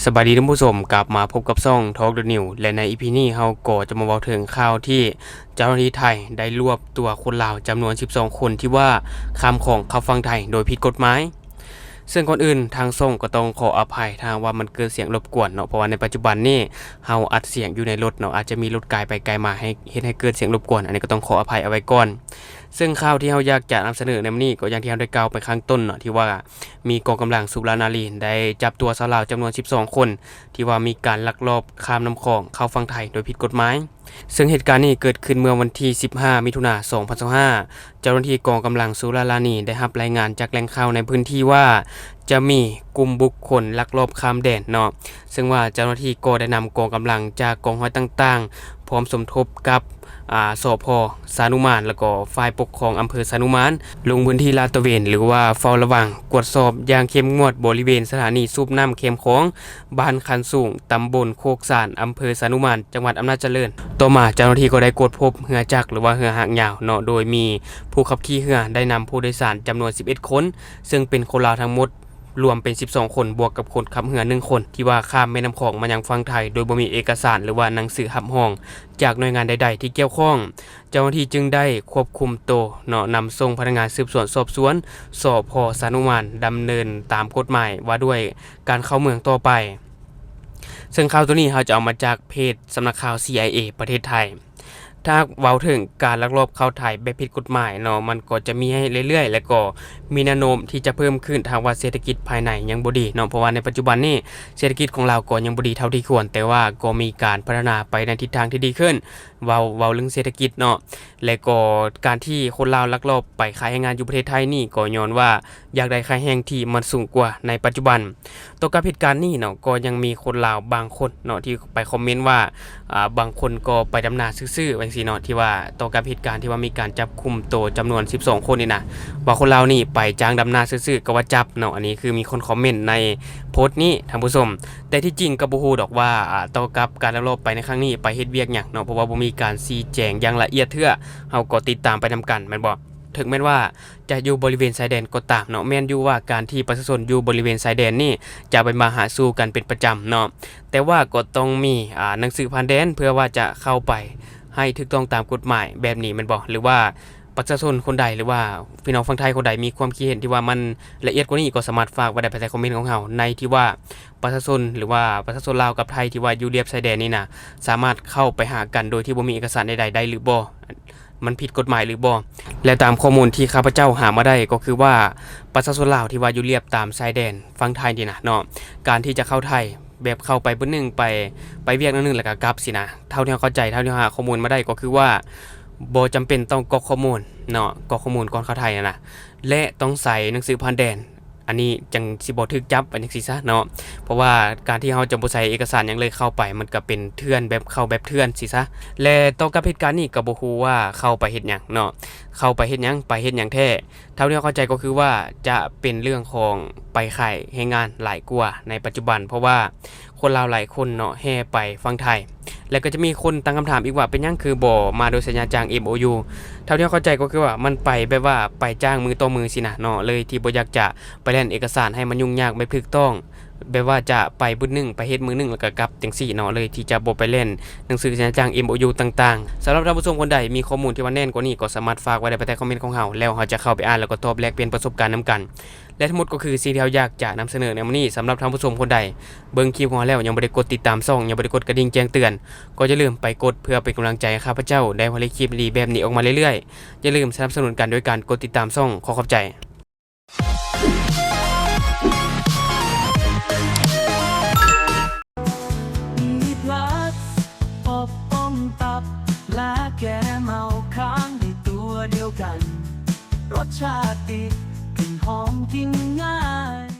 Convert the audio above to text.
สบายดีท่านผู้ชมกลับมาพบกับช่อง Talk the New และใน EP นี้เราก็จะมาเว้าถึงข่าวที่เจ้าหน้าที่ไทยได้รวบตัวคนลาวจำนวน12คนที่ว่าข้ามของเข้าฝั่งไทยโดยผิดกฎหมายซึ่งก่อนอื่นทางช่องก็ต้องขออภัยทางว่ามันเกิดเสียงรบกวนเนาะเพราะว่าในปัจจุบันนี้เฮาอัดเสียงอยู่ในรถเนาะอาจจะมีรถไกลไปไกลมาให้เฮ็ดให้เกิดเสียงรบกวนอันนี้ก็ต้องขออภัยเอาไว้ก่อนซึ่งข่าวที่เฮาอยากจะนำเสนอในวันนี้ก็อย่างที่เฮาได้กล่าวไปข้างต้นเนาะที่ว่ามีกองกำลังสุรานารีได้จับตัวชาวลาวจำนวน12คนที่ว่ามีการลักลอบข้ามน้ำคลองเข้าฝั่งไทยโดยผิดกฎหมายซึ่งเหตุการณ์นี้เกิดขึ้นเมื่อวันที่15มิถุนายน2025เจ้าหน้าที่กองกำลังสุรานารีได้รับรายงานจากแหล่งข่าวในพื้นที่ว่าจะมีกลุ่มบุคคลลักลอบข้ามแดนเนาะซึ่งว่าเจ้าหน้าที่ก็ได้นำกองกำลังจากกองร้อยต่างๆพร้อมสมทบกับสพ.สานุมานแล้วก็ฝ่ายปกครองอำเภอสานุมานลงพื้นที่ลาดตระเวนหรือว่าเฝ้าระวังตรวจสอบอย่างเข้มงวดบริเวณสถานีสูบน้ำเข้มของบ้านคันสูงตำบลโคกสานอำเภอสานุมานจังหวัดอำนาจเจริญต่อมาเจ้าหน้าที่ก็ได้ตรวจพบเรือจักรหรือว่าเรือหางยาวเนาะโดยมีผู้ขับขี่เรือได้นำผู้โดยสารจำนวน11คนซึ่งเป็นคนลาวทั้งหมดรวมเป็น12คนบวกกับคนขับเรือ1คนที่ว่าข้ามแม่น้ำคลองมายังฝั่งไทยโดยบ่มีเอกสารหรือว่าหนังสือรับรองจากหน่วยงานใดๆที่เกี่ยวข้องเจ้าหน้าที่จึงได้ควบคุมตัวเนาะนำส่งพนักงานสืบสวนสอบสวนสพ.สานุมานดำเนินตามกฎหมายว่าด้วยการเข้าเมืองต่อไปซึ่งข่าวตัวนี้เราจะเอามาจากเพจสำนักข่าว CIA ประเทศไทยถ้าเว้าถึงการลักลอบเข้าไทยแบบผิดกฎหมายเนาะมันก็จะมีให้เรื่อยๆและก็มีแนวโน้มที่จะเพิ่มขึ้นทางว่าเศรษฐกิจภายในยังบ่ดีเนาะเพราะว่าในปัจจุบันนี้เศรษฐกิจของเราก็ยังบ่ดีเท่าที่ควรแต่ว่าก็มีการพัฒนาไปในทิศทางที่ดีขึ้นเว้าเรื่องเศรษฐกิจเนาะและก็การที่คนลาวลักลอบไปขายแรงงานอยู่ประเทศไทยนี่ก็ย้อนว่าอยากได้ค่าแรงที่มันสูงกว่าในปัจจุบันต่อกับเหตุการณ์นี้เนาะก็ยังมีคนลาวบางคนเนาะที่ไปคอมเมนต์ว่าบางคนก็ไปดำนาซื่อๆจังซี่เนาะที่ว่าต่อกับเหตุการณ์ที่ว่ามีการจับคุมตัวจำนวน12คนนี่นะว่าคนลาวนี่ไปจ้างดำนาซื่อๆก็ว่าจับเนาะอันนี้คือมีคนคอมเมนต์ในโพสต์นี้ท่านผู้ชมแต่ที่จริงก็บ่ฮู้ดอกว่าต่อกับการลักลอบไปในครั้งนี้ไปเฮ็ดเวียกหยังเนาะเพราะว่าบ่มีการชี้แจงอย่างละเอียดเทื่อเฮาก็ติดตามไปนำกันแม่นบ่ถึงแม้ว่าจะอยู่บริเวณชายแดนก็ตามเนาะแม่นอยู่ว่าการที่ประชาชนอยู่บริเวณชายแดนนี่จะไปมาหาสู่กันเป็นประจำเนาะแต่ว่าก็ต้องมีหนังสือผ่านแดนเพื่อว่าจะเข้าไปให้ถูกต้องตามกฎหมายแบบนี้แม่นบ่หรือว่าประชาชนคนใดหรือว่าพี่น้องฝั่งไทยคนใดมีความคิดเห็นที่ว่ามันละเอียดกว่านี้ก็สามารถฝากไว้ได้ภายใต้คอมเมนต์ของเราในที่ว่าประชาชนหรือว่าประชาชนลาวกับไทยที่ว่าอยู่เรียบชายแดนนี่นะสามารถเข้าไปหากันโดยที่บ่มีเอกสารใดๆได้หรือบ่มันผิดกฎหมายหรือบ่และตามข้อมูลที่ข้าพเจ้าหามาได้ก็คือว่าประชาชนลาวที่ว่าอยู่เรียบตามชายแดนฝั่งไทยนี่นะเนาะการที่จะเข้าไทยแบบเข้าไปมื้อนึงไปเวียกนึงแล้วก็กลับสินะเท่าที่เข้าใจเท่าที่หาข้อมูลมาได้ก็คือว่าบ่จำเป็นต้องกรอกข้อมูลเนาะกรอกข้อมูลก่อนเข้าไทยนะและต้องใส่หนังสือผ่านแดนอันนี้จังสิบ่ถูกจับอันจังซี่ซะเนาะเพราะว่าการที่เฮาจะบ่ใส่เอกสารหยังเลยเข้าไปมันก็เป็นเถื่อนแบบเข้าแบบเถื่อนสิซะและต่อกับเหตุการณ์นี้ก็บ่ฮู้ว่าเข้าไปเฮ็ดหยังเนาะเข้าไปเฮ็ดหยังไปเฮ็ดหยังแท้เท่าที่เข้าใจก็คือว่าจะเป็นเรื่องของไปขายแรงงานหลายกว่าในปัจจุบันเพราะว่าคนลาวหลายคนเนาะแห่ไปฝั่งไทยแล้วก็จะมีคนตั้งคำถามอีกว่าเป็นหยังคือบ่มาโดยสัญญาจ้าง MOU เท่าที่เข้าใจก็คือว่ามันไปแบบว่าไปจ้างมือต่อมือสินะเนาะเลยที่บ่อยากจะไปแล่นเอกสารให้มันยุ่งยากไม่ถูกต้องแบบว่าจะไปบึ้นึงไปเฮ็ดมือนึงแล้วก็กลับจังซี่เนาะเลยที่จะบ่ไปเล่นหนังสือสัญญาจ้าง MOU ต่างๆสำหรับท่านผู้ชมคนใดมีข้อมูลที่ว่าแน่นกว่านี้ก็สามารถฝากไว้ในใต้คอมเมนต์ของเฮาแล้วเฮาจะเข้าไปอ่านแล้วก็ตอบแลกเปลี่ยนประสบการณ์นํกันและทั้งหมดก็คือสิ่งที่เราอยากจะนำเสนอในวันนี้สำหรับท่านผู้ชมคนใดเบิ่งคลิปของเราแล้วยังบ่ได้กดติดตามช่องยังบ่ได้กดกระดิ่งแจ้งเตือนก็อย่าลืมไปกดเพื่อเป็นกำลังใจให้ข้าพเจ้าได้ผลิตคลิปดีแบบนี้ออกมาเรื่อยๆอย่าลืมสนับสนุนกันด้วยการกดติดตามช่องขอขอบใจมีพลัสอบป้องตับและแกเมาค้างในตัวเดียวกันรสชาติดีกลิ่นหอมกินง่าย